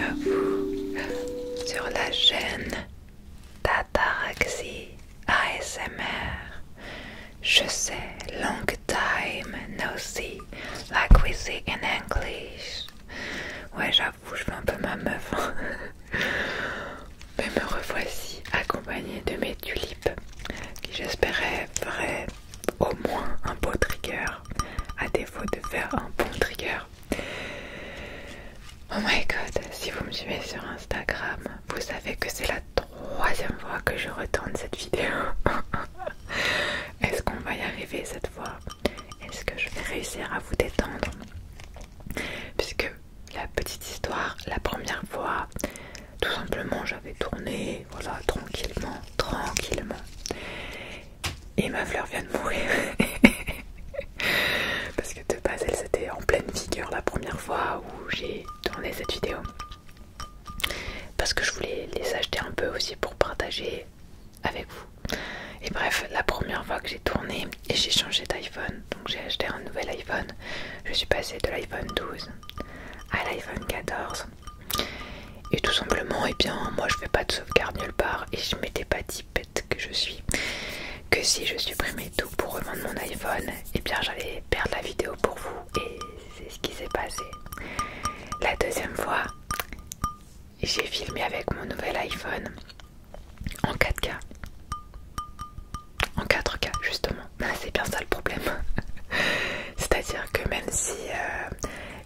à vous sur la chaîne Tataraxie ASMR. Je sais, long time no see, like we say in English. Ouais, j'avoue, je fais un peu ma meuf. Mais me revoici accompagnée de mes tulipes qui j'espérais feraient au moins un beau trigger, à défaut de faire un bon trigger. Oh my god, si vous me suivez sur Instagram, vous savez que c'est la troisième fois que je retourne cette vidéo. Est-ce qu'on va y arriver cette fois? Est-ce que je vais réussir à vous détendre? Puisque la petite histoire, la première fois, tout simplement j'avais tourné, voilà, tranquillement. Et ma fleur vient de mourir. Parce que de base elle s'était en pleine figure la première fois où j'ai tourné cette vidéo. Parce que je voulais les acheter un peu aussi pour partager avec vous. Et bref, la première fois que j'ai tourné et j'ai changé d'iPhone, donc j'ai acheté un nouvel iPhone. Je suis passée de l'iPhone 12 à l'iPhone 14. Et tout simplement, eh bien, moi je fais pas de sauvegarde nulle part et je m'étais pas dit bête que je suis, que si je supprimais tout pour revendre mon iPhone, eh bien j'allais perdre la vidéo pour vous et c'est ce qui s'est passé. La deuxième fois, j'ai filmé avec mon nouvel iPhone en 4K. En 4K justement, c'est bien ça le problème. C'est-à-dire que même si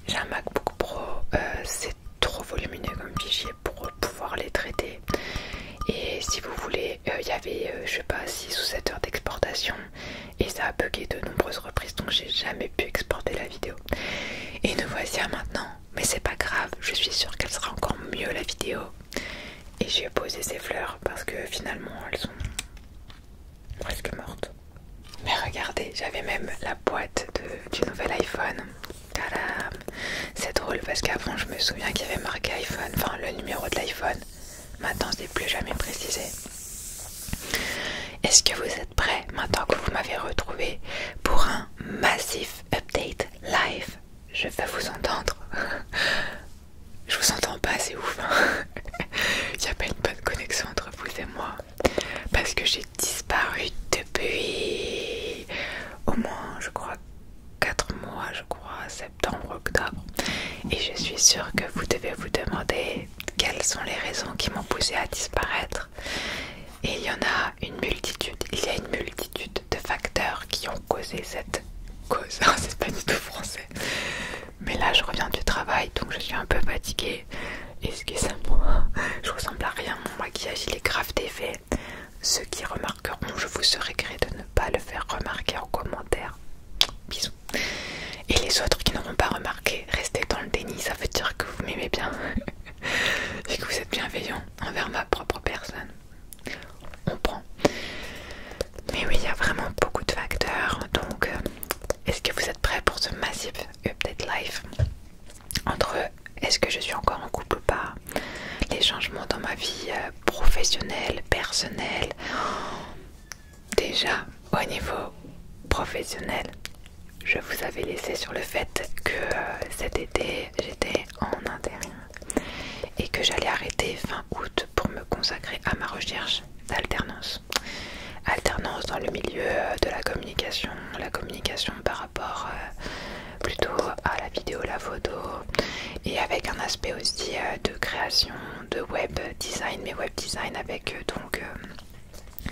j'ai un MacBook Pro, c'est trop volumineux comme fichier pour pouvoir les traiter. Et si vous voulez, il y avait je sais pas 6 ou 7 heures d'exportation et ça a bugué de nombreuses reprises, donc j'ai jamais pu exporter la vidéo. Et nous voici à maintenant, mais c'est pas grave, je suis sûre qu'elle sera encore mieux la vidéo. Et j'ai posé ces fleurs parce que finalement elles sont presque mortes. Mais regardez, j'avais même la boîte du nouvel iPhone. Tadam! C'est drôle parce qu'avant je me souviens qu'il y avait marqué iPhone, enfin le numéro de l'iPhone. Maintenant c'est plus jamais précisé. Est-ce que vous êtes prêts maintenant que vous m'avez retrouvé pour un massif update live? Je vais vous entendre. Je vous entends pas, c'est ouf. Il n'y a pas une bonne connexion entre vous et moi. Parce que j'ai disparu depuis au moins, je crois, 4 mois, septembre, octobre. Et je suis sûre que vous devez vous demander quelles sont les raisons qui m'ont poussé à disparaître. Et il y en a une multitude, il y a une multitude de facteurs qui ont causé cette cause. C'est pas du tout français. Mais là je reviens du travail donc je suis un peu fatiguée. Excusez-moi, je ressemble à rien, mon maquillage il est grave défait. Ceux qui remarqueront, je vous serai gré de ne pas le faire remarquer en commentaire. Bisous. Et les autres qui n'auront pas remarqué, restez dans le déni, ça veut dire que vous m'aimez bien. Et que vous êtes bienveillant envers ma propre personne. On prend. Mais oui, il y a vraiment beaucoup de facteurs. Donc, est-ce que vous êtes prêts pour ce massif update live? Entre est-ce que je suis encore en couple ou pas, les changements dans ma vie professionnelle, personnelle. Déjà, au niveau professionnel, je vous avais laissé sur le fait que cet été, j'étais en intérim et que j'allais arrêter fin août pour me consacrer à ma recherche d'alternance. Alternance dans le milieu de la communication par rapport plutôt à la vidéo, la photo, et avec un aspect aussi de création, de web design, mais web design avec donc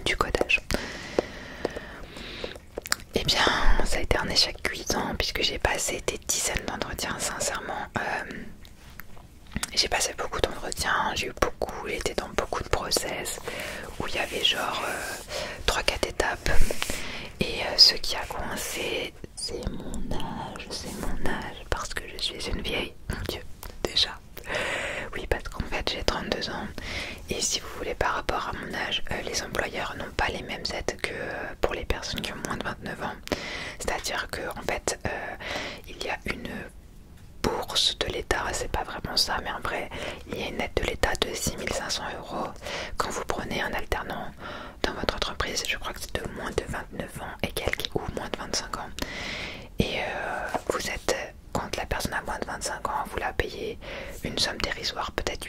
du codage. Eh bien, ça a été un échec cuisant puisque j'ai passé des dizaines d'entretiens, sincèrement. J'ai passé beaucoup d'entretiens, j'étais dans beaucoup de process où il y avait genre 3-4 étapes. Et ce qui a coincé, c'est mon âge, parce que je suis une vieille, mon Dieu, déjà. Oui, parce qu'en fait j'ai 32 ans et si vous voulez par rapport à mon âge, les employeurs n'ont pas les mêmes aides que pour les personnes qui ont moins de 29 ans. C'est-à-dire que en fait, il y a une bourse de l'État, c'est pas vraiment ça, mais en vrai, il y a une aide de l'État de 6 500 € quand vous prenez un alternant dans votre entreprise. Je crois que c'est de moins de 29 ans et quelques, ou moins de 25 ans. Et vous êtes, quand la personne a moins de 25 ans, vous la payez une somme dérisoire, peut-être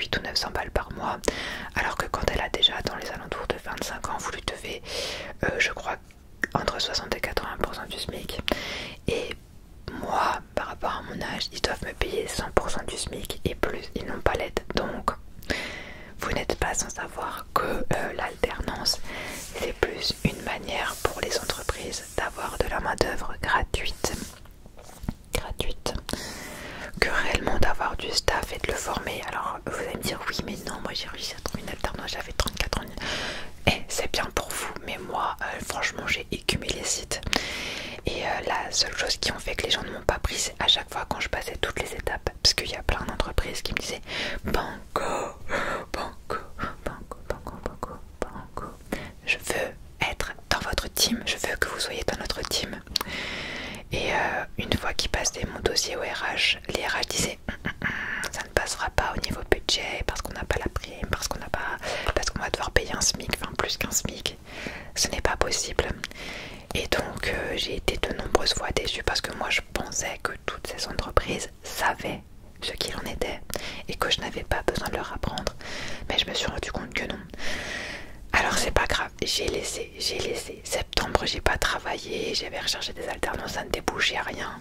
ils doivent me payer 100% du SMIC et plus, ils n'ont pas l'aide. Donc vous n'êtes pas sans savoir que l'alternance, c'est plus une manière pour les entreprises d'avoir de la main d'œuvre gratuite que réellement d'avoir du staff et de le former. Alors vous allez me dire oui mais non, moi j'ai réussi à trouver une alternance, j'avais 34 ans. Et c'est bien pour vous, mais moi franchement j'ai écumé les sites. Et la seule chose qui ont fait que les gens ne m'ont pas pris, c'est à chaque fois quand je passais toutes les étapes, parce qu'il y a plein d'entreprises qui me disaient banco, banco, banco, banco, banco, banco. Je veux être dans votre team, je veux que vous soyez dans notre team. Et une fois qu'ils passaient mon dossier au RH, les RH disaient ça ne passera pas au niveau budget parce qu'on n'a pas la prime, parce qu'on va devoir payer un SMIC, enfin plus qu'un SMIC. Ce n'est pas possible. Et donc j'ai été de nombreuses fois déçue parce que moi je pensais que toutes ces entreprises savaient ce qu'il en était et que je n'avais pas besoin de leur apprendre. Mais je me suis rendu compte que non. Alors c'est pas grave, j'ai laissé. Septembre, j'ai pas travaillé, j'avais recherché des alternances, ça ne débouchait à rien.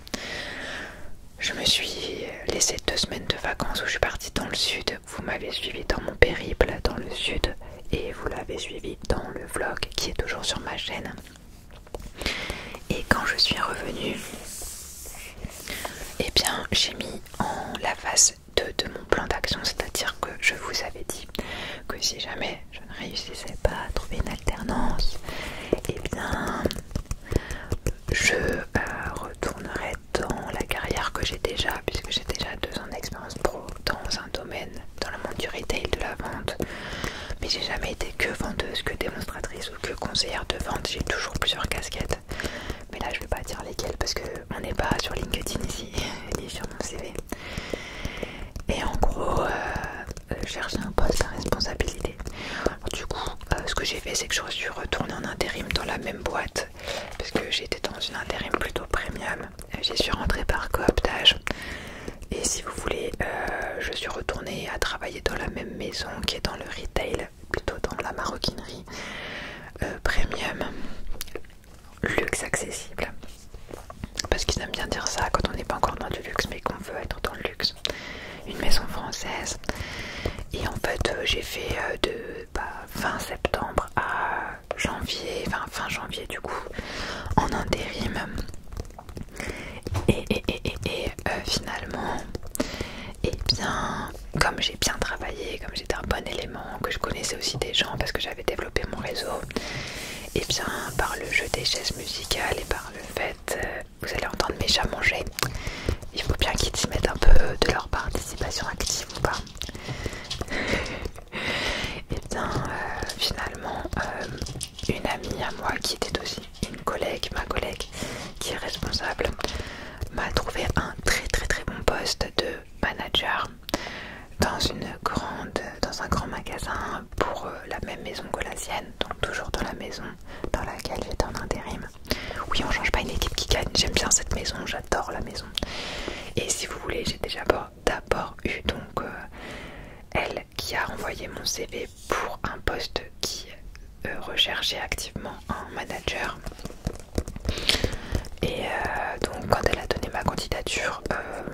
Je me suis laissé 2 semaines de vacances où je suis partie dans le sud. Vous m'avez suivi dans mon périple dans le sud et vous l'avez suivi dans le vlog qui est toujours sur ma chaîne. Et quand je suis revenue, eh bien j'ai mis en la phase 2 de mon plan d'action, c'est-à-dire que je vous avais dit que si jamais je ne réussissais pas à trouver une alternance, eh bien je retournerai dans la carrière que j'ai déjà, puisque j'ai déjà 2 ans d'expérience pro dans un domaine, dans le monde du retail, de la vente. Mais j'ai jamais été que vendeuse, que démonstratrice ou que conseillère de vente, j'ai toujours plusieurs casquettes. Mais là je vais pas dire lesquelles parce qu'on n'est pas sur LinkedIn ici, ni sur mon CV. Et en gros, chercher un poste à responsabilité. Alors, du coup, ce que j'ai fait, c'est que je suis retournée en intérim dans la même boîte parce que j'étais dans une intérim plutôt premium. J'y suis rentrée par cooptage. Et si vous voulez, je suis retournée à travailler dans la même maison qui est dans le retail, plutôt dans la maroquinerie premium, luxe accessible. Parce qu'ils aiment bien dire ça quand on n'est pas encore dans du luxe mais qu'on veut être dans le luxe. Une maison française. Et en fait j'ai fait de fin septembre à janvier, enfin fin janvier du coup, en intérim. Et finalement, eh bien, comme j'ai bien travaillé, comme j'étais un bon élément, que je connaissais aussi des gens parce que j'avais développé mon réseau, et bien par le jeu des chaises musicales et par le fait, vous allez entendre mes chats manger, il faut bien qu'ils y mettent un peu de leur participation active ou pas. Et bien finalement une amie à moi qui était aussi une collègue, ma collègue qui est responsable, m'a trouvé un très bon poste de manager dans un grand magasin pour la même maison que la sienne, donc toujours dans la maison dans laquelle j'étais en intérim. Oui, on change pas une équipe qui gagne, j'aime bien cette maison, j'adore la maison. Et si vous voulez, j'ai déjà d'abord eu donc elle qui a envoyé mon CV pour un poste qui recherchait activement un manager. Et donc quand elle a donné ma candidature,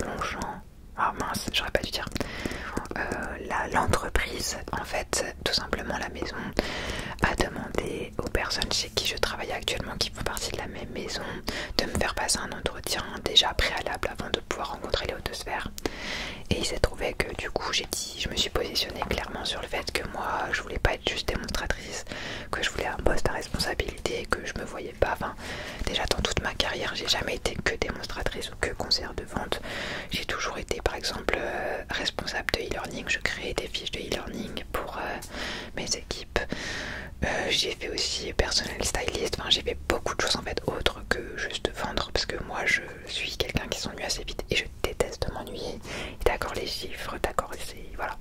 Longchamp, ah mince, j'aurais pas dû dire, l'entreprise, en fait, tout simplement la maison, a demandé aux personnes chez qui je travaille actuellement, qui font partie de la même maison, de me faire passer un entretien déjà préalable avant de pouvoir rencontrer les hautes sphères. Et il s'est trouvé que du coup je me suis positionnée clairement sur le fait que moi je voulais pas être juste démonstratrice, que je voulais un poste à responsabilité, que je me voyais pas, enfin déjà dans toute ma carrière j'ai jamais été que démonstratrice ou que conseillère de vente, j'ai toujours été par exemple responsable de e-learning, je créais des fiches de e-learning pour mes équipes, j'ai fait aussi personnel stylist, enfin j'ai fait beaucoup de choses en fait autres que juste vendre parce que moi je suis quelqu'un qui s'ennuie assez vite et je déteste m'ennuyer. D'accord, les chiffres, d'accord, voilà,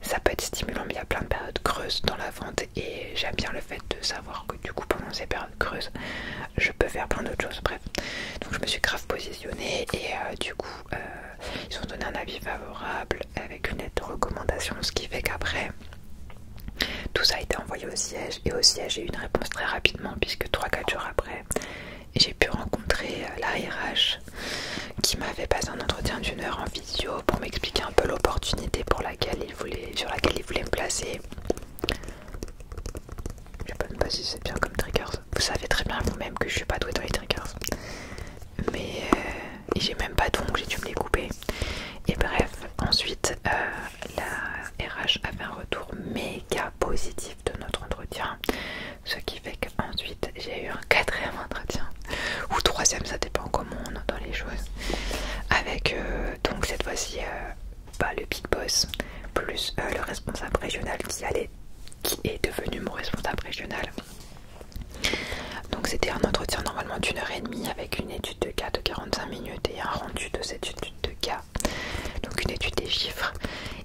ça peut être stimulant mais il y a plein de périodes creuses dans la vente et j'aime bien le fait de savoir que du coup pendant ces périodes creuses je peux faire plein d'autres choses. Bref, donc je me suis grave positionnée et du coup ils ont donné un avis favorable avec une lettre de recommandation, ce qui fait qu'après tout ça a été envoyé au siège et au siège j'ai eu une réponse très rapidement puisque 3-4 jours après j'ai pu rencontrer la RH qui m'a fait passer un entretien d'une heure en visio pour m'expliquer un peu l'opportunité sur laquelle il voulait me placer. Je sais pas même pas si c'est bien comme triggers. Vous savez très bien vous-même que je suis pas douée dans les triggers. Mais et j'ai même pas d'ongles, j'ai dû me les couper. Et bref, ensuite la RH a fait un retour méga positif de notre entretien. Ce qui fait qu'ensuite j'ai eu un quatrième entretien. Ou troisième, ça dépend comment on entend les choses. Avec donc cette fois-ci le big boss plus le responsable régional qui est devenu mon responsable régional. Donc c'était un entretien normalement d'1h30 avec une étude de cas de 45 minutes et un rendu de cette étude de cas. Donc une étude des chiffres.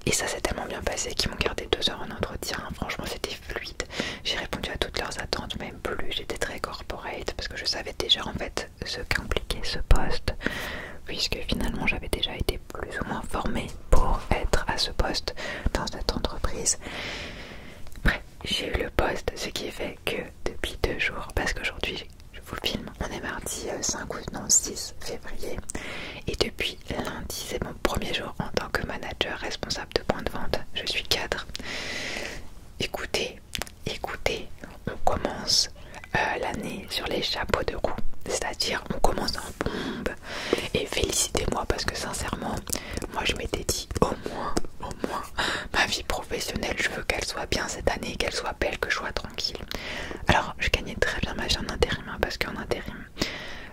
Et ça s'est tellement bien passé qu'ils m'ont gardé 2 heures en entretien. Franchement c'était fluide. J'ai répondu à toutes leurs attentes, même plus. J'étais très corporate parce que je savais déjà en fait ce qu'impliquait ce poste. Puisque finalement j'avais déjà été plus ou moins formée pour être à ce poste dans cette entreprise. Bref, j'ai eu le poste, ce qui fait que depuis 2 jours, parce qu'aujourd'hui je vous le filme, on est mardi 6 février et depuis lundi c'est mon premier jour en tant que manager responsable de point de vente. Je suis cadre. Écoutez, on commence l'année sur les chapeaux de roue, c'est-à-dire on commence en bombe. Et félicitez-moi parce que sincèrement, moi je m'étais dit au moins, ma vie professionnelle, je veux qu'elle soit bien cette année, qu'elle soit belle, que je sois tranquille. Alors je gagnais très bien ma vie en intérim, hein, parce qu'en intérim,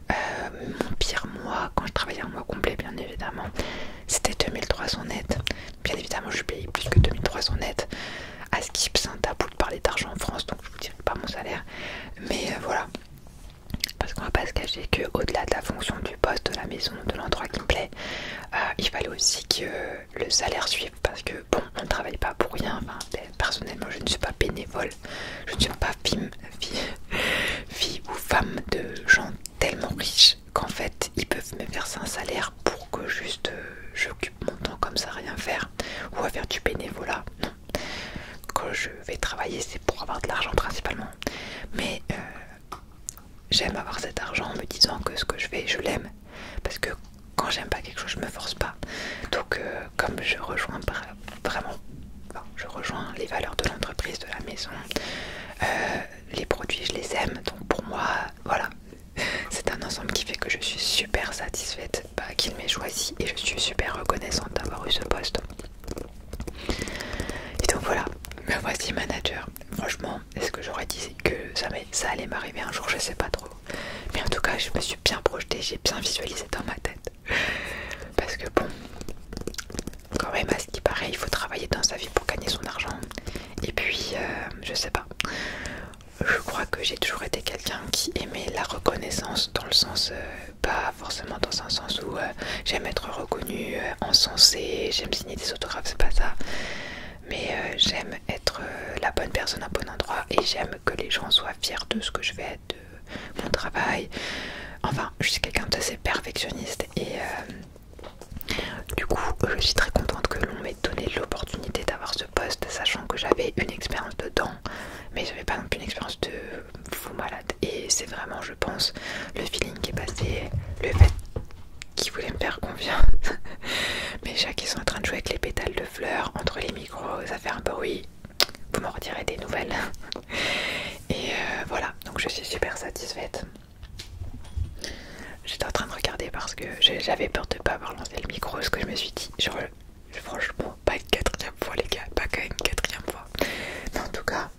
mon pire mois, quand je travaillais un mois complet bien évidemment, c'était 2300 net. Bien évidemment je payais plus que 2300 net. À Skip, c'est un tabou de parler d'argent en France, donc je vous dirai pas mon salaire. Mais voilà. Parce qu'on va pas se cacher qu'au-delà de la fonction du poste, de la maison, de l'endroit qui me plaît, il fallait aussi que le salaire suive. Parce que bon, on ne travaille pas pour rien. Enfin, personnellement, je ne suis pas bénévole. Je ne suis pas fille ou femme de gens tellement riches qu'en fait, ils peuvent me verser un salaire pour que juste j'occupe mon temps comme ça, rien faire. Ou à faire du bénévolat. Non. Quand je vais travailler, c'est pour avoir de l'argent principalement. Mais j'aime avoir cet argent en me disant que ce que je fais, je l'aime. Parce que quand j'aime pas quelque chose, je me force pas. Donc comme je rejoins je rejoins les valeurs de l'entreprise, de la maison, les produits, je les aime. Donc pour moi, voilà, c'est un ensemble qui fait que je suis super satisfaite qu'il m'ait choisi. Et je suis super reconnaissante d'avoir eu ce poste. Et donc voilà, me voici manager. Franchement, est-ce que j'aurais dit que ça allait m'arriver un jour? Je sais pas trop. Mais en tout cas, je me suis bien projetée, j'ai bien visualisé dans ma tête. Parce que bon, quand même, à ce qui paraît, il faut travailler dans sa vie pour gagner son argent. Et puis, je sais pas. Je crois que j'ai toujours été quelqu'un qui aimait la reconnaissance dans le sens, pas forcément dans un sens où j'aime être reconnue, encensée, j'aime signer des autographes, c'est pas ça. Mais j'aime être la bonne personne au bon endroit et j'aime que les gens soient fiers de ce que je fais, de mon travail. Enfin, je suis quelqu'un d'assez perfectionniste et du coup, je suis très contente que l'on m'ait donné l'opportunité d'avoir ce poste, sachant que j'avais une expérience dedans, mais j'avais pas non plus une expérience de fou malade. Et c'est vraiment, je pense, le feeling qui est passé, le fait qu'ils voulaient me faire confiance. Mes chats qui sont en train de jouer avec les pétales de fleurs entre les micros, ça fait un bruit. Vous m'en redirez des nouvelles. Et voilà, donc je suis super satisfaite. J'étais en train de regarder parce que j'avais peur de ne pas avoir lancé le micro, ce que je me suis dit, genre, franchement, pas une 4e fois les gars, pas quand même une 4e fois. Mais en tout cas,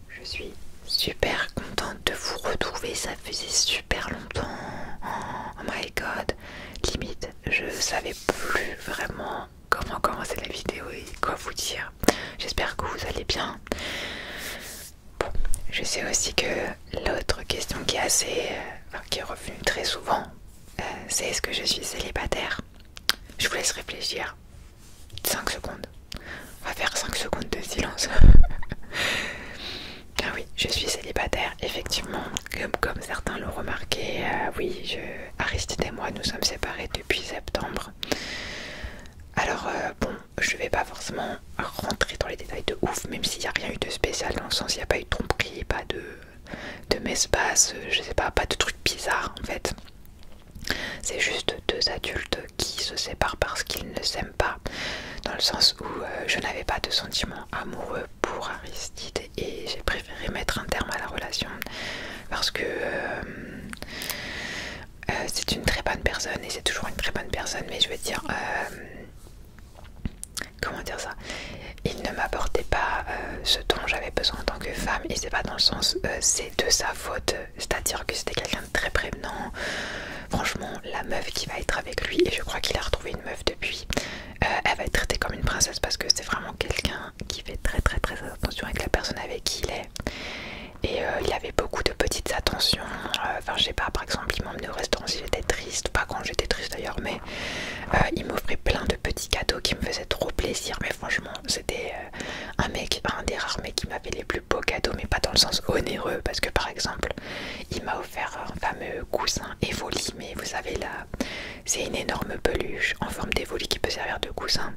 je suis super contente de vous retrouver, ça faisait super longtemps. Oh my god, limite, je savais plus vraiment comment commencer la vidéo et quoi vous dire. J'espère que vous allez bien. Bon, je sais aussi que l'autre question qui est revenue très souvent, c'est est-ce que je suis célibataire? Je vous laisse réfléchir. 5 secondes. On va faire 5 secondes de silence. Ah oui, je suis célibataire, effectivement, comme certains l'ont remarqué. Oui, Aristide et moi, nous sommes séparés depuis septembre. Alors, bon, je vais pas forcément rentrer dans les détails de ouf, même s'il n'y a rien eu de spécial, dans le sens il n'y a pas eu de tromperie, pas de messe basse, je sais pas de trucs bizarres en fait. C'est juste deux adultes qui se séparent parce qu'ils ne s'aiment pas, dans le sens où je n'avais pas de sentiments amoureux pour Aristide et j'ai préféré mettre un terme à la relation parce que c'est une très bonne personne et c'est toujours une très bonne personne, mais je veux dire, comment dire ça, il ne m'apportait pas ce dont j'avais besoin en tant que femme et c'est pas dans le sens c'est de sa faute, c'est à dire que c'était quelqu'un de très prévenant. Franchement, la meuf qui va être avec lui, et je crois qu'il a retrouvé une meuf depuis, elle va être traitée comme une princesse parce que c'est vraiment quelqu'un qui fait très attention avec la personne avec qui il est. Et il avait beaucoup de petites attentions, enfin je sais pas, par exemple il m'emmenait au restaurant si j'étais triste, pas quand j'étais triste d'ailleurs, mais il m'offrait plein de petits cadeaux qui me faisaient trop plaisir. Mais franchement c'était un des rares mecs qui m'a fait les plus beaux cadeaux, mais pas dans le sens onéreux, parce que par exemple il m'a offert un fameux coussin Evoli, mais vous savez là, c'est une énorme peluche en forme d'Evoli qui peut servir de coussin,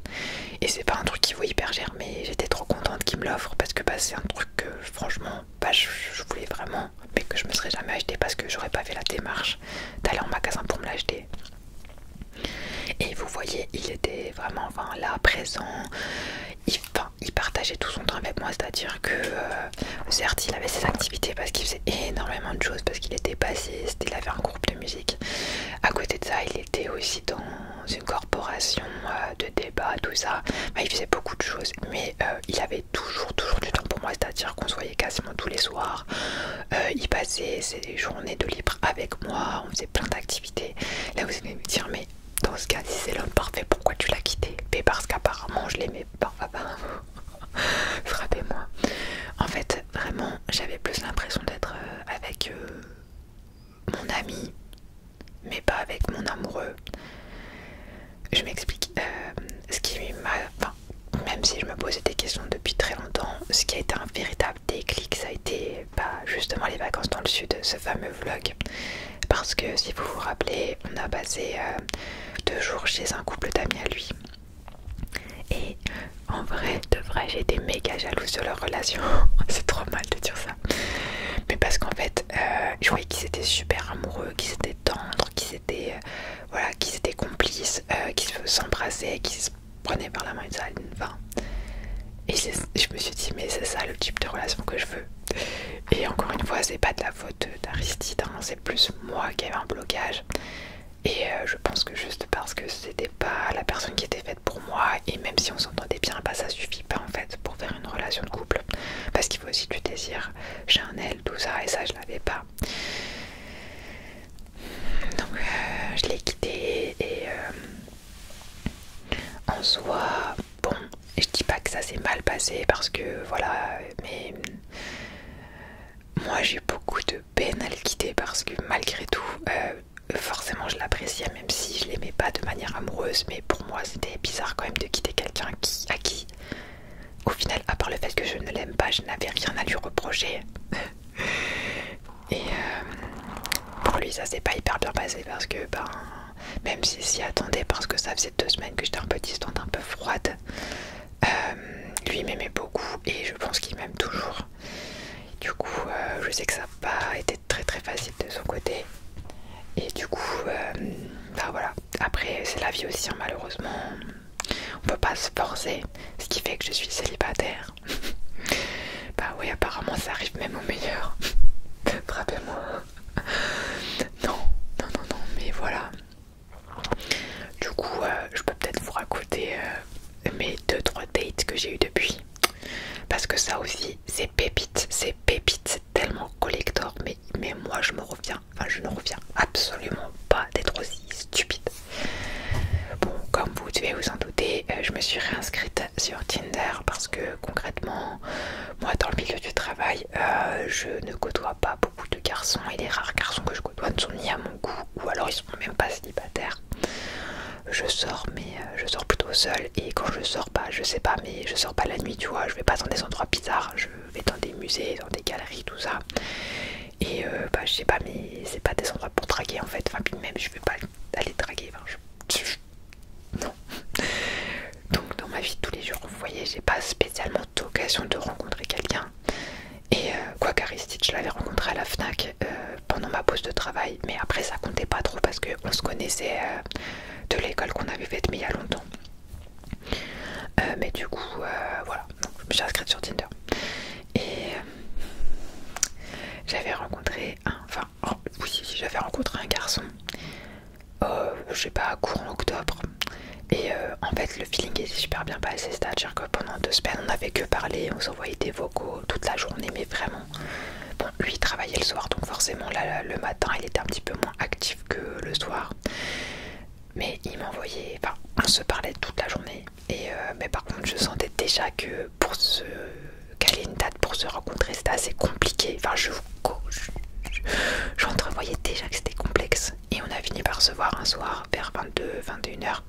et c'est pas un truc qui vaut hyper cher, mais j'étais trop contente qu'il me l'offre parce que bah, c'est un truc que franchement je voulais vraiment, mais que je me serais jamais acheté parce que j'aurais pas fait la démarche d'aller en magasin pour me l'acheter. Et vous voyez, il était vraiment là, présent. Il partageait tout son temps avec moi, c'est-à-dire que certes il avait ses activités parce qu'il faisait énormément de choses, parce qu'il était bassiste, il avait un groupe de musique. À côté de ça, il était aussi dans une corporation de débat, tout ça. Enfin, il faisait beaucoup de choses, mais il avait toujours du temps pour moi, c'est-à-dire qu'on se voyait quasiment tous les soirs. Il passait ses journées de libre avec moi, on faisait plein d'activités. Là vous allez me dire, mais dans ce cas, si c'est l'homme parfait, pourquoi tu l'as quitté? Mais parce qu'apparemment je l'aimais pas, apparemment. Frappez-moi. En fait, vraiment, j'avais plus l'impression d'être avec mon ami, mais pas avec mon amoureux. Je m'explique. Ce qui m'a... Enfin, même si je me posais des questions depuis très longtemps, ce qui a été un véritable déclic, ça a été justement les vacances dans le sud, ce fameux vlog. Parce que si vous vous rappelez, on a passé 2 jours chez un couple d'amis à lui. Et en vrai, de vrai, j'ai été méga jalouse de leur relation. C'est trop mal de dire ça. Mais parce qu'en fait, je voyais qu'ils étaient super amoureux, qu'ils étaient tendres, qu'ils étaient, voilà, qu'ils étaient complices, qu'ils s'embrassaient, qu'ils se prenaient par la main et ça. Enfin, et je me suis dit, mais c'est ça le type de relation que je veux. Et encore une fois, c'est pas de la faute d'Aristide, hein, c'est plus moi qui avais un blocage. Et je pense que juste parce que c'était pas la personne qui était faite pour moi, et même si on s'entendait bien, bah ça suffit pas en fait pour faire une relation de couple. Parce qu'il faut aussi du désir charnel, tout ça, et ça je l'avais pas. Donc je l'ai quitté et en soi, bon, je dis pas que ça s'est mal passé parce que voilà, mais moi j'ai beaucoup de peine à le quitter parce que malgré tout, forcément je l'appréciais même si je l'aimais pas de manière amoureuse, mais pour moi c'était bizarre quand même de quitter quelqu'un à qui, au final, à part le fait que je ne l'aime pas, je n'avais rien à lui reprocher. Et pour lui ça s'est pas hyper bien passé parce que même s'il s'y attendait, parce que ça faisait 2 semaines que j'étais un peu distante, un peu froide, lui m'aimait beaucoup et je pense qu'il m'aime toujours. Du coup je sais que ça n'a pas été très facile de son côté. Et du coup, voilà. Après, c'est la vie aussi, hein, malheureusement. On peut pas se forcer. Ce qui fait que je suis célibataire. Bah oui, apparemment, ça arrive même au meilleur. Frappez-moi. Non, mais voilà. Du coup, je peux peut-être vous raconter mes 2-3 dates que j'ai eu depuis. Parce que ça aussi, c'est pépite, c'est tellement collector, mais moi je ne reviens absolument pas d'être aussi stupide. Bon, comme vous devez vous en douter, je me suis réinscrite sur Tinder parce que concrètement, moi dans le milieu du travail, je ne côtoie pas beaucoup de garçons et les rares garçons que je côtoie ne sont ni à mon goût ou alors ils sont même pas célibataires. Je sors, mais je sors plutôt seule, et quand je sors, je sais pas, mais je sors pas la nuit, tu vois, je vais pas dans des endroits bizarres, je vais dans des musées, dans des galeries, tout ça, et je sais pas, mais c'est pas des endroits pour draguer en fait, enfin puis même je vais pas aller draguer, non. Donc dans ma vie de tous les jours, vous voyez, j'ai pas spécialement d'occasion de rencontrer quelqu'un, et quoi qu'Aristide, je l'avais rencontré à la FNAC pendant ma pause de travail, mais après ça comptait pas trop parce qu'on se connaissait de l'école qu'on avait faite, mais il y a longtemps. Mais du coup, voilà, donc, je me suis inscrite sur Tinder. Et j'avais rencontré j'avais rencontré un garçon, je sais pas, courant octobre. Et en fait, le feeling était super bien passé, c'est-à-dire que pendant 2 semaines, on n'avait que parlé, on s'envoyait des vocaux toute la journée, mais vraiment. Bon, lui, il travaillait le soir, donc forcément, là, le matin, il était un petit peu moins actif que le soir. Mais il m'envoyait, enfin, on se parlait toute la journée. Et mais par contre, je sentais déjà que pour se caler une date pour se rencontrer, c'était assez compliqué. Enfin, j'entrevoyais déjà que c'était complexe. Et on a fini par se voir un soir vers 22-21h.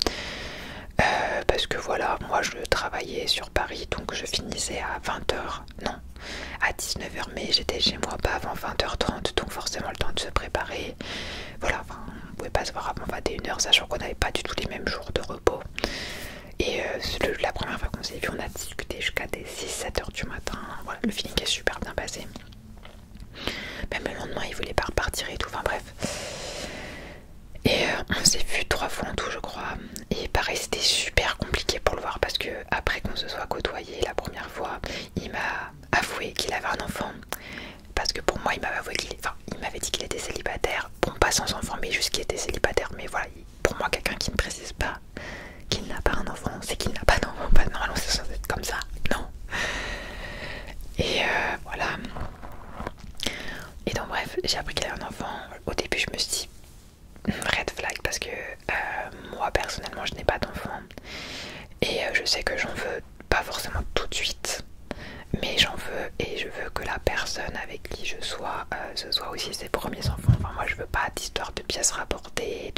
Parce que voilà, moi je travaillais sur Paris, donc je finissais à 20h, non, à 19h, mais j'étais chez moi pas avant 20h30, donc forcément le temps de se préparer. Voilà, enfin, on pouvait pas se voir avant 21h, sachant qu'on n'avait pas du tout les mêmes jours de repos. Et la première fois qu'on s'est vu, on a discuté jusqu'à des 6-7h du matin. Voilà, le feeling est super bien passé. Même le lendemain, il voulait pas repartir et tout, enfin bref. Et on s'est vu 3 fois en tout, je crois. Et pareil, c'était super compliqué pour le voir parce que après qu'on se soit côtoyé la première fois, il m'a avoué qu'il avait un enfant. Parce que pour moi, il m'avait avoué il m'avait dit qu'il était célibataire. Bon, pas sans enfant, mais juste qu'il était célibataire. Mais voilà, pour moi, quelqu'un qui ne précise pas qu'il n'a pas un enfant, c'est qu'il n'a pas d'enfant. Pas normalement, c'est censé être comme ça. Non. Et voilà. Et donc bref, j'ai appris qu'il avait un enfant. Au début, je me suis dit red flag parce que moi personnellement je n'ai pas d'enfant et je sais que j'en veux pas forcément tout de suite, mais j'en veux et je veux que la personne avec qui je sois ce soit aussi ses premiers enfants. Enfin moi je veux pas d'histoire de pièces rapportées,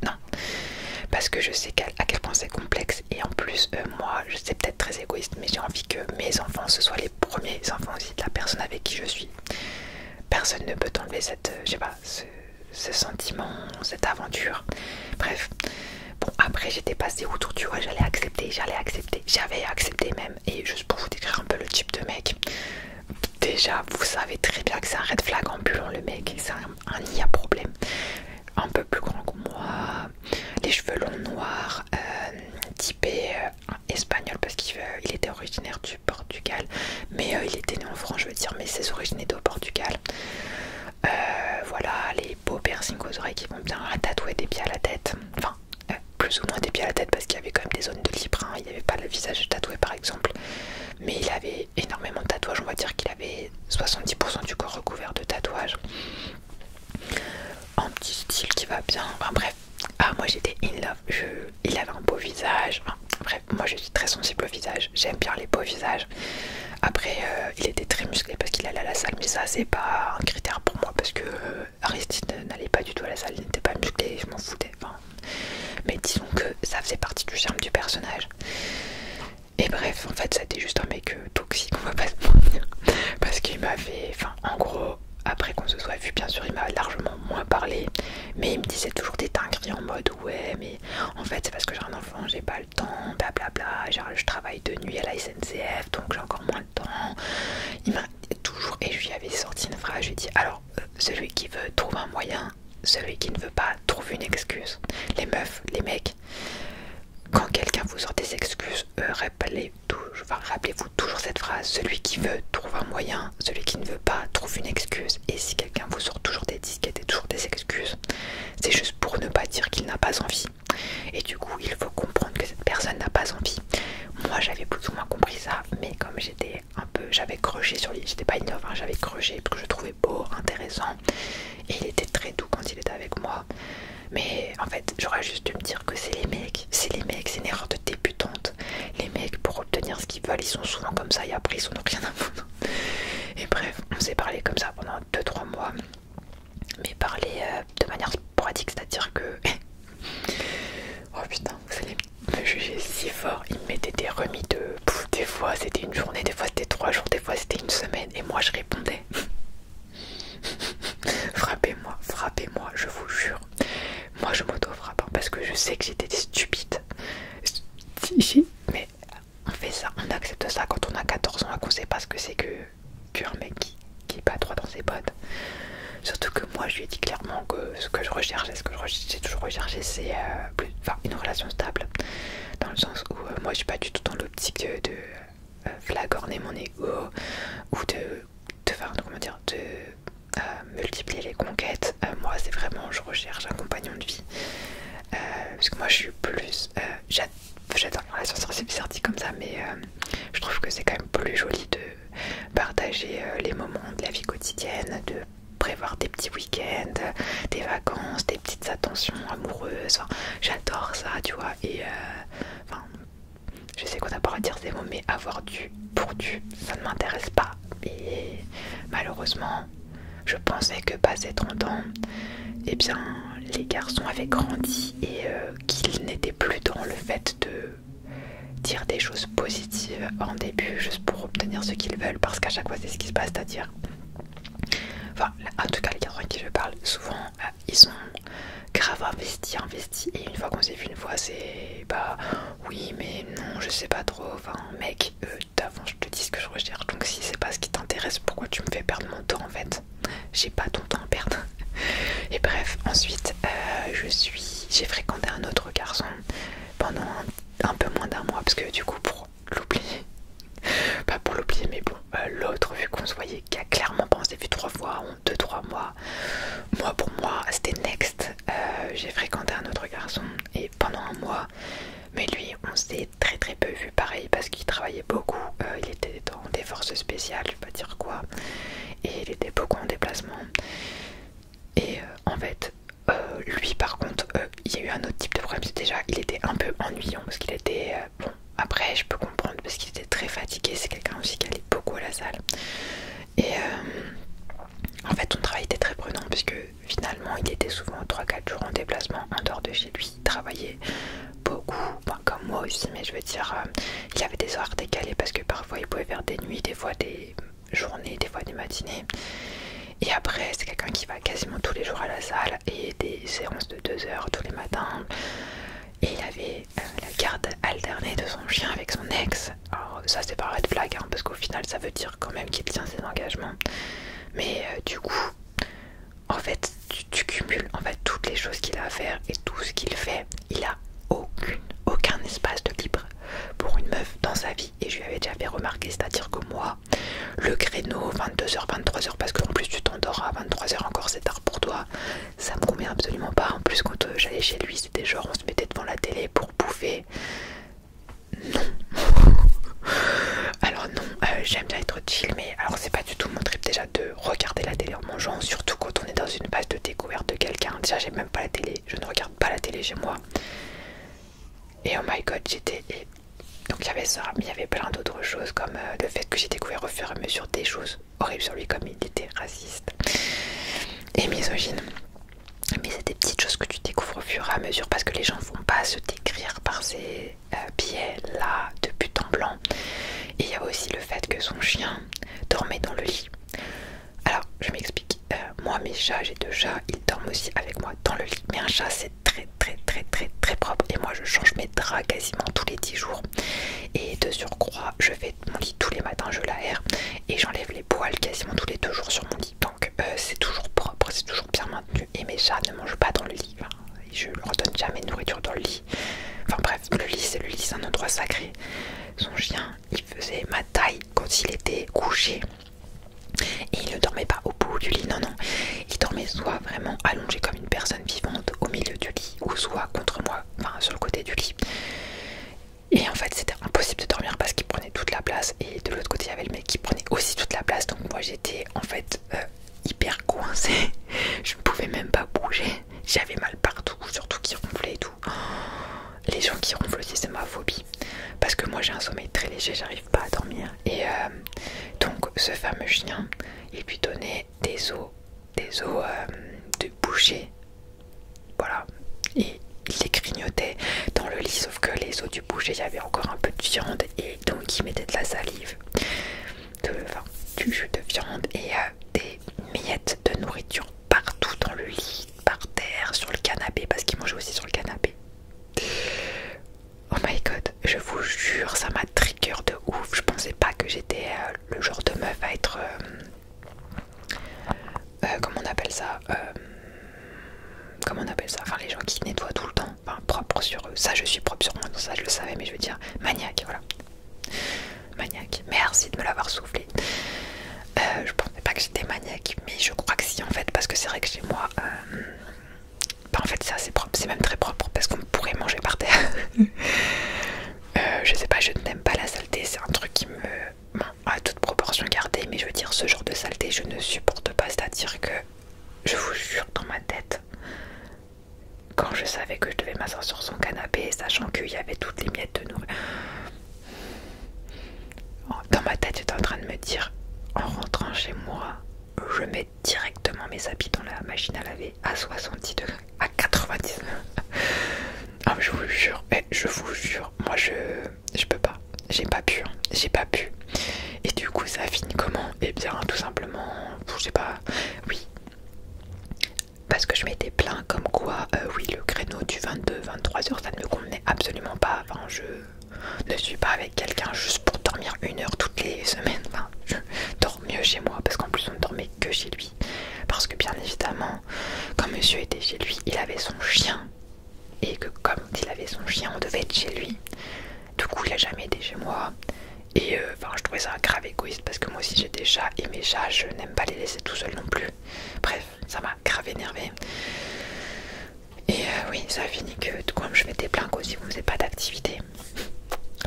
non, parce que je sais à quel point c'est complexe et en plus moi je sais peut-être très égoïste, mais j'ai envie que mes enfants ce soient les premiers enfants aussi de la personne avec qui je suis. Personne ne peut enlever cette, je sais pas, ce sentiment, cette aventure. Bref, bon après j'étais passée outre, tu vois, j'avais accepté même. Et juste pour vous décrire un peu le type de mec, déjà vous savez très bien que c'est un red flag ambulant le mec, c'est un nid à problème. Un peu plus grand que moi, les cheveux longs noirs, typé espagnol parce qu'il était originaire du Portugal, mais il était né en France, je veux dire, mais ses origines étaient au Portugal. Voilà, les beaux piercings aux oreilles qui vont bien, tatouer des pieds à la tête, enfin plus ou moins des pieds à la tête parce qu'il y avait quand même des zones de libre, hein. Il n'y avait pas le visage tatoué par exemple, mais il avait énormément de tatouages, on va dire qu'il avait 70% du corps recouvert de tatouages, un petit style qui va bien, enfin bref. Ah moi j'étais in love, il avait un beau visage, enfin, bref, moi je suis très sensible au visage, j'aime bien les beaux visages. Après il était très musclé parce qu'il allait à la salle, mais ça c'est pas un critère pour moi parce que Aristide n'allait pas du tout à la salle, il n'était pas musclé, je m'en foutais, enfin. Mais disons que ça faisait partie du charme du personnage. Et bref, en fait c'était juste un mec toxique, on va pas se mentir, parce qu'il m'avait, enfin en gros, après qu'on se soit vu, bien sûr il m'a largement moins parlé, mais il me disait toujours des dingueries en mode ouais mais en fait c'est parce que j'ai un enfant, j'ai pas le temps, blablabla, je travaille de nuit à la SNCF donc j'ai encore moins de temps. Il m'a toujours, et je lui avais sorti une phrase, je lui ai dit alors celui qui veut trouve un moyen, celui qui ne veut pas trouve une excuse. Les meufs, les mecs, quand quelqu'un vous sort des excuses, rappelez-vous toujours cette phrase, celui qui veut trouve un moyen, celui qui ne veut pas trouve une excuse. Et si quelqu'un vous sort toujours des disquettes et toujours des excuses, c'est juste pour ne pas dire qu'il n'a pas envie. Et du coup, il faut comprendre que cette personne n'a pas envie. Moi, j'avais plus ou moins compris ça, mais comme j'avais crushé sur lui, j'étais pas une love, hein, j'avais crushé parce que je le trouvais beau, intéressant, et il était très doux quand il était avec moi. Mais en fait, j'aurais juste dû me dire que c'est les mecs, c'est une erreur de débutante. Les mecs, pour obtenir ce qu'ils veulent, ils sont souvent comme ça et après ils sont rien à foutre. Et bref, on s'est parlé comme ça pendant 2-3 mois, mais parlé de manière sporadique, c'est-à-dire que oh putain, vous allez me juger si fort. Il me mettait des remis de des fois c'était une journée, des fois c'était 3 jours, des fois c'était une semaine, et moi je répondais frappez-moi, je vous jure. Moi je m'auto-frappe, hein, parce que je sais que j'étais stupide. Mais on fait ça, on accepte ça quand on a 14 ans et qu'on sait pas ce que c'est qu'un mec qui est pas droit dans ses bottes. Surtout que moi je lui ai dit clairement que ce que je recherchais, ce que j'ai toujours recherché, c'est une relation stable. Dans le sens où moi je suis pas du tout dans l'optique de flagorner mon ego ou de multiplier les conquêtes. Moi c'est vraiment, je recherche un compagnon de vie. Parce que moi je suis plus... j'adore les relations sensibles, c'est dit comme ça, mais je trouve que c'est quand même plus joli de partager les moments de la vie quotidienne, de prévoir des petits week-ends, des vacances, des petites attentions amoureuses. Enfin, j'adore ça, tu vois. Et je sais qu'on n'a pas à dire ces mots, mais avoir du pour du, ça ne m'intéresse pas. Et malheureusement, je pensais que passé 30 ans, eh bien, les garçons avaient grandi et qu'ils n'étaient plus dans le fait de dire des choses positives en début juste pour obtenir ce qu'ils veulent, parce qu'à chaque fois c'est ce qui se passe, c'est-à-dire, enfin en tout cas les garçons avec qui je parle souvent, ils sont grave investis, et une fois qu'on s'est vu une fois, c'est bah oui mais non je sais pas trop, enfin mec, d'avant je te dis ce que je recherche, donc si c'est pas ce qui t'intéresse, pourquoi tu me fais perdre mon temps en fait? J'ai pas ton temps à perdre. Et bref, ensuite j'ai fréquenté un autre garçon pendant un peu moins d'un mois, parce que du coup pour l'oublier, pas pour l'oublier mais bon, l'autre, vu qu'on se voyait clairement pas, on s'est vu 3 fois en 2-3 mois, moi pour moi c'était next. J'ai fréquenté un autre garçon et pendant un mois, mais lui on s'est très très peu vu, pareil parce qu'il travaillait beaucoup, il était dans des forces spéciales, je vais pas dire quoi, et il était beaucoup en déplacement. Et en fait, lui par contre, il y a eu un autre type de problème, c'est déjà il était un peu ennuyant parce qu'il était, bon après je peux comprendre parce qu'il était très fatigué, c'est quelqu'un aussi qui allait beaucoup à la salle. Et en fait son travail était très prenant puisque finalement il était souvent 3-4 jours en déplacement en dehors de chez lui, il travaillait beaucoup, bon, comme moi aussi, mais je veux dire, il avait des horaires décalés parce que parfois il pouvait faire des nuits, des fois des journées, des fois des matinées. Et après, c'est quelqu'un qui va quasiment tous les jours à la salle et des séances de 2 heures tous les matins. Et il avait la garde alternée de son chien avec son ex. Alors ça c'est pas red flag, hein, parce qu'au final ça veut dire quand même qu'il tient ses engagements. Mais du coup, en fait, tu cumules en fait toutes les choses qu'il a à faire et tout ce qu'il fait. Il a aucun espace de libre pour une meuf dans sa vie. Et je lui avais déjà fait remarquer, c'est-à-dire que moi, le créneau 22h, 23h, parce qu'en plus tu t'endors à 23h encore, c'est tard pour toi, ça me convient absolument pas. En plus quand j'allais chez lui, c'était genre on se mettait devant la télé pour bouffer. Non. Alors non, j'aime bien être chill, mais alors c'est pas du tout mon trip déjà de regarder la télé en mangeant, surtout quand on est dans une phase de découverte de quelqu'un. Déjà j'aime même pas la télé, je ne regarde pas la télé chez moi. Et oh my god, donc il y avait ça, mais il y avait plein d'autres choses comme le fait que j'ai découvert au fur et à mesure des choses horribles sur lui, comme il était raciste et misogyne. Mais c'est des petites choses que tu découvres au fur et à mesure parce que les gens vont pas se décrire par ces biais là de but en blanc. Et il y a aussi le fait que son chien dormait dans le lit. Alors je m'explique, moi mes chats, j'ai 2 chats, ils dorment aussi avec moi dans le lit, mais un chat c'est très propre et moi je change mes draps quasiment tous les 10 jours et de surcroît je fais mon lit tous les matins, je l'aère et j'enlève les poils quasiment tous les 2 jours sur mon lit, donc c'est toujours propre, c'est toujours bien maintenu et mes chats ne mangent pas dans le lit, enfin, je leur donne jamais de nourriture dans le lit, enfin bref, le lit c'est un endroit sacré. Son chien il faisait ma taille quand il était couché. Et il ne dormait pas au bout du lit, non, il dormait soit vraiment allongé comme une personne vivante au milieu du lit, ou soit contre moi, enfin sur le côté du lit. Et en fait c'était impossible de dormir parce qu'il prenait toute la place, et de l'autre côté il y avait le mec qui prenait aussi toute la place, donc moi j'étais en fait hyper coincée, je ne pouvais même pas bouger, j'avais mal partout, surtout qui ronflait et tout. Les gens qui ronflent aussi c'est ma phobie, parce que moi j'ai un sommeil très léger, j'arrive pas à dormir. Et donc ce fameux chien, il lui donnait des os de boucher, voilà, et il les grignotait dans le lit, sauf que les os du boucher il y avait encore un peu de viande, et donc il mettait de la salive, du jus de viande et des miettes de nourriture partout dans le lit, par terre, sur le canapé, parce qu'il mangeait aussi sur le canapé. Oh my god, je vous jure, ça m'a trigger de ouf. Je pensais pas que j'étais le genre de meuf à être comment on appelle ça, propre sur eux. Ça, je suis propre sur moi, ça je le savais, mais je veux dire maniaque, voilà. Maniaque. Merci de me l'avoir soufflé. Je pensais pas que j'étais maniaque, mais je crois que si en fait, parce que c'est vrai que chez moi, bah, en fait c'est assez propre, c'est même très propre parce qu'on pourrait manger par terre. Je sais pas, je n'aime pas la saleté, c'est un truc qui me... Bon, à toute proportion gardée, mais je veux dire ce genre de saleté je ne supporte pas, c'est-à-dire que je vous jure dans ma tête, quand je savais que je devais m'asseoir sur son canapé, sachant qu'il y avait toutes les miettes de nourriture, dans ma tête j'étais en train de me dire, en rentrant chez moi, je mets directement mes habits dans la machine à laver à 70 degrés, à 90. Ah, je vous jure, moi je peux pas, j'ai pas pu, j'ai pas pu. Et du coup ça a fini comment? Eh bien tout simplement, je sais pas, oui, parce que je m'étais plaint comme quoi, oui, le créneau du 22-23 heures ça ne me convenait absolument pas. Enfin, je ne suis pas avec quelqu'un juste pour dormir 1 heure toutes les semaines. Enfin, je dors mieux chez moi parce qu'en plus on ne dormait que chez lui. Parce que bien évidemment, quand monsieur était chez lui, il avait son chien. Et que comme il avait son chien, on devait être chez lui. Du coup, il a jamais été chez moi. Et enfin, je trouvais ça grave égoïste parce que moi aussi j'ai des chats et mes chats, je n'aime pas les laisser tout seuls non plus. Bref, ça m'a grave énervé. Et oui, ça a fini que comme je m'étais plaint qu'aussi vous ne faisiez pas d'activité.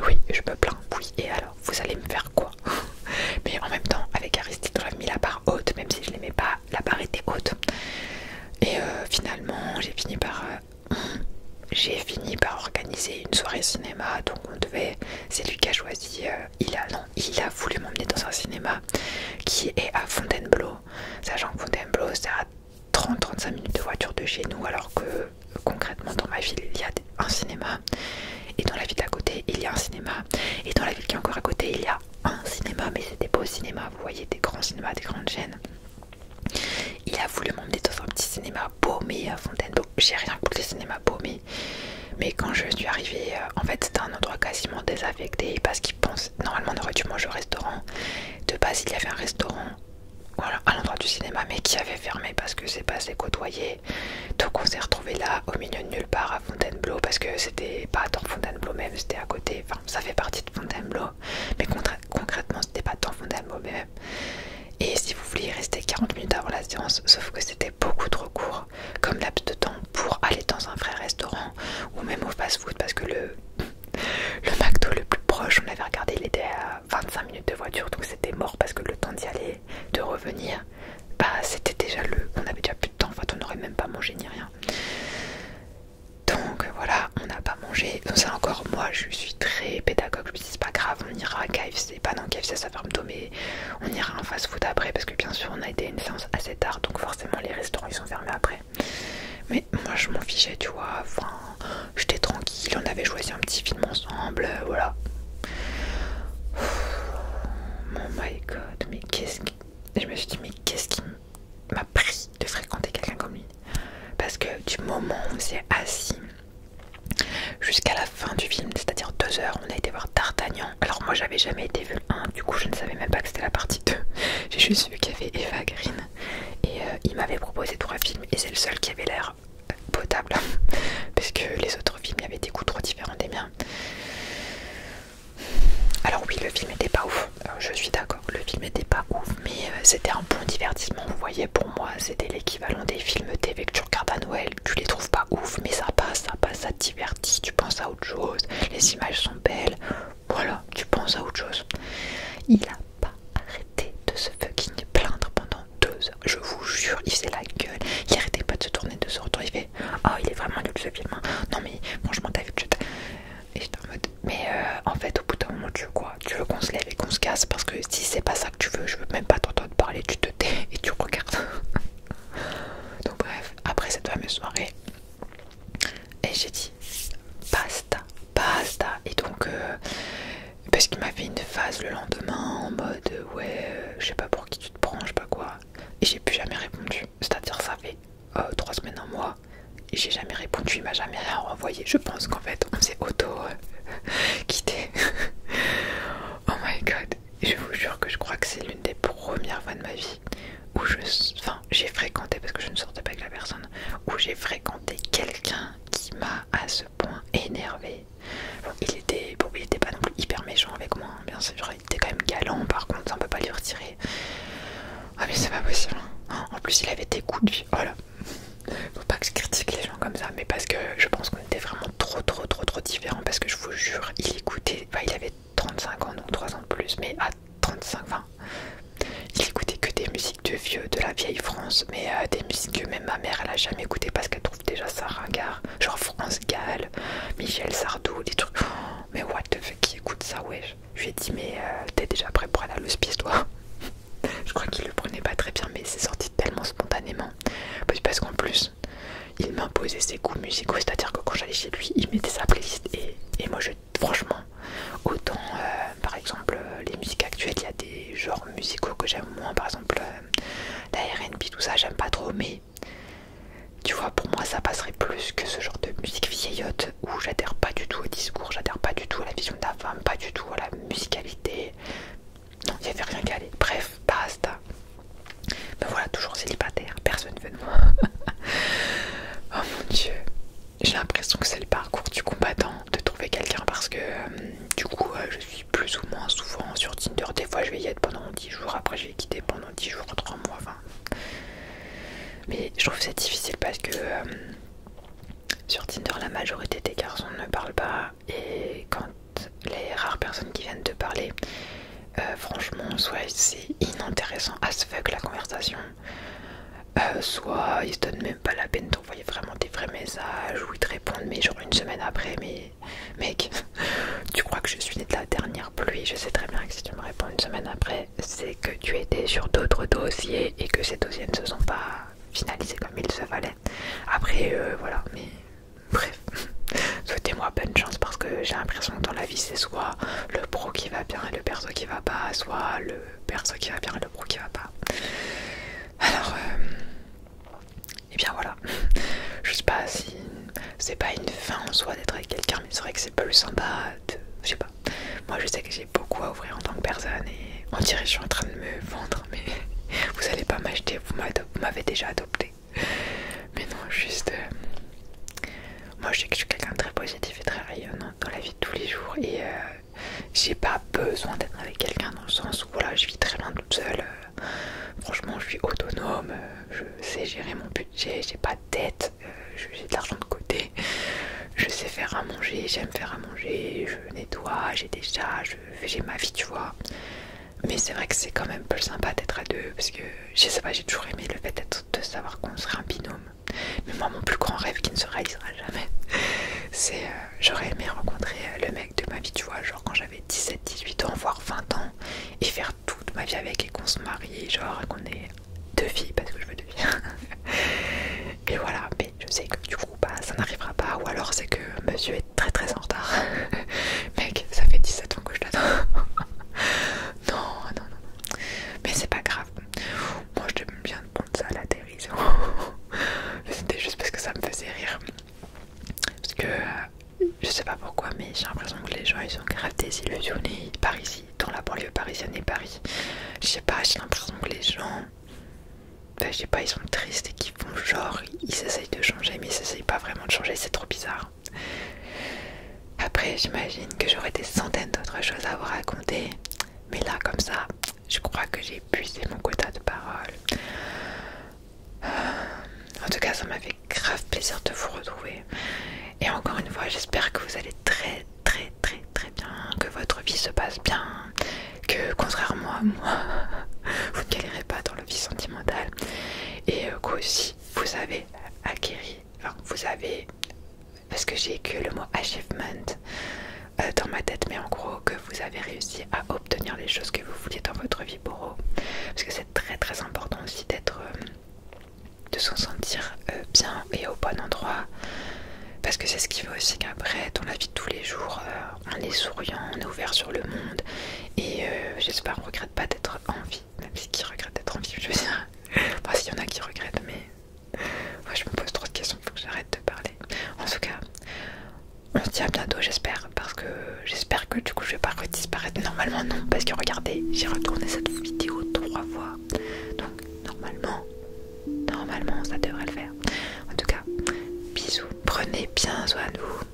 Oui, je me plains, oui. Et alors, vous allez me faire quoi? Mais en même temps, avec Aristide, on a mis la barre haute, même si je l'aimais pas, la barre était haute. Et finalement, j'ai fini par organiser une soirée cinéma. Donc on devait, c'est lui qui a choisi, il a voulu m'emmener dans un cinéma qui est à Fontainebleau, sachant que Fontainebleau c'est à 30-35 minutes de voiture de chez nous, alors que concrètement dans ma ville il y a un cinéma, et dans la ville d'à côté il y a un cinéma, et dans la ville qui est encore à côté il y a un cinéma, mais c'était pas au cinéma, vous voyez, des grands cinémas, des grandes chaînes. Il a voulu m'emmener dans un petit cinéma paumé à Fontainebleau. J'ai rien contre les cinémas paumés, mais quand je suis arrivée, en fait c'était un endroit quasiment désaffecté parce qu'ils pensent, normalement on aurait dû manger au restaurant. De base il y avait un restaurant, voilà, à l'endroit du cinéma, mais qui avait fermé parce que c'est pas assez côtoyé. Donc on s'est retrouvé là au milieu de nulle part à Fontainebleau, parce que c'était pas dans Fontainebleau même, c'était à côté, enfin ça fait partie de Fontainebleau, mais concrètement c'était pas dans Fontainebleau même. Et si vous vouliez rester 40 minutes avant la séance, sauf que c'était beaucoup trop court comme laps de temps pour aller dans un vrai restaurant ou même au fast-food, parce que le McDo le plus proche, on avait regardé, il était à 25 minutes de voiture, donc c'était mort parce que le temps d'y aller, de revenir, bah c'était déjà on avait déjà plus de temps, en fait on n'aurait même pas mangé ni rien. Donc voilà, on n'a pas mangé. Donc ça encore, moi je suis très pédagogue, je me dis c'est pas grave, on ira à KFC, pas non KFC ça ferme tôt, mais on ira à un fast food après, parce que bien sûr on a été à une séance assez tard, donc forcément les restaurants ils sont fermés après. Mais moi je m'en fichais, tu vois, enfin j'étais tranquille, on avait choisi un petit film ensemble, voilà. Oh my god, mais je me suis dit mais qu'est-ce qui m'a pris de fréquenter quelqu'un comme lui? Parce que du moment où on s'est assis jusqu'à la fin du film, c'est-à-dire 2 heures, on a été voir D'Artagnan. Alors moi j'avais jamais été vu le 1, du coup je ne savais même pas que c'était la partie 2. J'ai juste vu qu'il y avait Eva Green et il m'avait proposé 3 films et c'est le seul qui avait l'air potable parce que les autres films, il y avait des goûts trop différents des miens. Alors oui, le film était pas ouf, je suis d'accord, le film était pas ouf, mais c'était un bon divertissement, vous voyez, pour moi c'était l'équivalent des films TV que tu regardes à Noël, tu les trouves pas ouf, mais ça passe, ça te divertit, tu penses à autre chose, les images sont belles, voilà, tu penses à autre chose. Il a pas arrêté de se fucking plaindre pendant 2 heures, je vous jure, il faisait la gueule, il arrêtait pas de se tourner, de se retourner, il fait « Oh, il est vraiment nul ce film, hein. Non mais franchement t'as vu que je t'ai... » Et j'étais en mode, mais en fait au bout d'un moment tu veux quoi? Tu veux qu'on se lève et qu'on se casse? Parce que si c'est pas ça que tu veux, je veux même pas t'entendre parler, tu te tais et tu regardes. Donc bref, après cette fameuse soirée, et j'ai dit basta, basta. Et donc parce qu'il m'a fait une phase le lendemain en mode ouais je sais pas pour qui tu te prends, je sais pas quoi. Et j'ai plus jamais répondu, c'est-à-dire ça fait 3 semaines, un mois. Et j'ai jamais répondu, il m'a jamais rien renvoyé. Je pense qu'en fait on s'est quitté. Oh my god. Et je vous jure que je crois que c'est l'une des premières fois de ma vie où j'ai fréquenté, parce que je ne sortais pas avec la personne, où j'ai fréquenté quelqu'un qui m'a à ce point énervé. Bon, il était pas non plus hyper méchant avec moi, hein. Bien sûr, il était quand même galant, par contre, ça on peut pas lui retirer. Ah mais c'est pas possible. En plus, il avait des coups de vie. Voilà. Faut pas que je critique les gens comme ça, mais parce que je pense qu'on était vraiment trop différents. Parce que je vous jure, il écoutait, enfin, il avait 35 ans, donc 3 ans de plus, mais à 35, enfin, il écoutait que des musiques de vieux, de la vieille France, mais des musiques que même ma mère elle a jamais écouté parce qu'elle trouve déjà ça ringard, genre France Gall, Michel Sardou, des trucs. Oh, mais what the fuck, qui écoute ça, wesh. Je lui ai dit, mais t'es déjà prêt pour aller à l'hospice, toi? Je crois qu'il le prenait pas très bien, mais c'est sorti tellement spontanément. Parce qu'en plus, il m'imposait ses goûts musicaux, c'est-à-dire que quand j'allais chez lui, il mettait sa playlist et moi, franchement, autant par exemple les musiques actuelles, il y a des genres musicaux que j'aime moins, par exemple la R&B, tout ça, j'aime pas trop, mais tu vois, pour moi, ça passerait plus que ce genre de musique vieillotte où j'adhère pas du tout au discours, j'adhère pas du tout à la vision de la femme, pas du tout à la musicalité. Non, il n'y avait rien qu'à aller. Bref, basta. Ben voilà, toujours célibataire, personne ne veut de moi. Oh mon dieu. J'ai l'impression que c'est le parcours du combattant de trouver quelqu'un parce que du coup je suis plus ou moins souvent sur Tinder. Des fois je vais y être pendant 10 jours, après je vais quitter pendant 10 jours, 3 mois, enfin. Mais je trouve que c'est difficile parce que sur Tinder la majorité des garçons ne parlent pas et quand les rares personnes qui viennent te parler, franchement soit c'est inintéressant as fuck la conversation, soit ils se donnent même pas la peine d'envoyer vraiment des vrais messages ou ils te répondent mais genre une semaine après. Mais mec, tu crois que je suis née de la dernière pluie? Je sais très bien que si tu me réponds une semaine après, c'est que tu étais sur d'autres dossiers et que ces dossiers ne se sont pas finalisés comme il se fallait. Après voilà, mais bref, souhaitez-moi bonne chance parce que j'ai l'impression que dans la vie c'est soit le pro qui va bien et le perso qui va pas, soit le perso qui va bien et le pro qui va pas. Alors et bien voilà, je sais pas si c'est pas une fin en soi d'être avec quelqu'un, mais c'est vrai que c'est plus sympa de, je sais pas, moi je sais que j'ai beaucoup à offrir en tant que personne et on dirait que je suis en train de me vendre, mais vous allez pas m'acheter, vous m'avez déjà adopté. Mais non, juste moi je sais que je suis quelqu'un de très positif et très rayonnant dans la vie de tous les jours et j'ai pas besoin d'être avec quelqu'un dans le sens où voilà, je vis très bien toute seule. Franchement, je suis autonome, je sais gérer mon budget, j'ai pas de dette, j'ai de l'argent de côté, je sais faire à manger, j'aime faire à manger, je nettoie, j'ai des chats, j'ai ma vie, tu vois. Mais c'est vrai que c'est quand même plus sympa d'être à deux parce que je sais pas, j'ai toujours aimé le fait de savoir qu'on serait un binôme. Mais moi, mon plus grand rêve qui ne se réalisera jamais, c'est j'aurais aimé rencontrer le mec de ma vie, tu vois, genre quand j'avais 17, 18 ans, voire 20 ans, et faire toute ma vie avec et qu'on se marie, genre qu'on ait 2 filles parce que je veux 2 filles. Et voilà, mais je sais que du coup, bah, ça n'arrivera pas, ou alors c'est que monsieur est très très en retard. Mec, ça fait 17 ans que je t'attends. Non. Mais c'est pas grave. Moi, je t'aime bien de prendre ça à la dérision. C'était juste parce que ça me faisait rire. Parce que je sais pas pourquoi, mais j'ai l'impression que les gens ils sont grave désillusionnés par ici, dans la banlieue parisienne et Paris. Je sais pas, j'ai l'impression que les gens, enfin, je sais pas, ils sont tristes et qu'ils font genre, ils essayent de changer, mais ils essayent pas vraiment de changer, c'est trop bizarre. Après, j'imagine que j'aurais des centaines d'autres choses à vous raconter, mais là, comme ça, je crois que j'ai épuisé mon quota de parole. En tout cas, ça m'a fait grave plaisir de vous retrouver. Et encore une fois, j'espère que vous allez très bien, que votre vie se passe bien, que contrairement à moi, vous ne galérez pas dans la vie sentimentale et qu'aussi vous avez acquéri, enfin vous avez, parce que j'ai que le mot achievement dans ma tête, mais en gros que vous avez réussi à obtenir les choses que vous vouliez dans votre vie pour parce que c'est très important aussi d'être de s'en sentir bien et au bon endroit. Parce que c'est ce qui fait aussi qu'après, dans la vie de tous les jours, on est souriant, on est ouvert sur le monde. Et j'espère qu'on ne regrette pas d'être en vie. Même si qui regrette d'être en vie, je veux dire. Enfin, s'il y en a qui regrettent, mais moi, je me pose trop de questions, faut que j'arrête de parler. En tout cas, on se dit à bientôt, j'espère. Parce que j'espère que du coup, je vais pas disparaître. Normalement, non. Parce que regardez, j'ai retourné cette vidéo 3 fois. Donc, normalement, ça devrait le faire. En tout cas, bisous, prenez bien soin de vous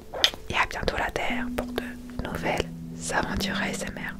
bientôt la Terre pour de nouvelles aventures ASMR.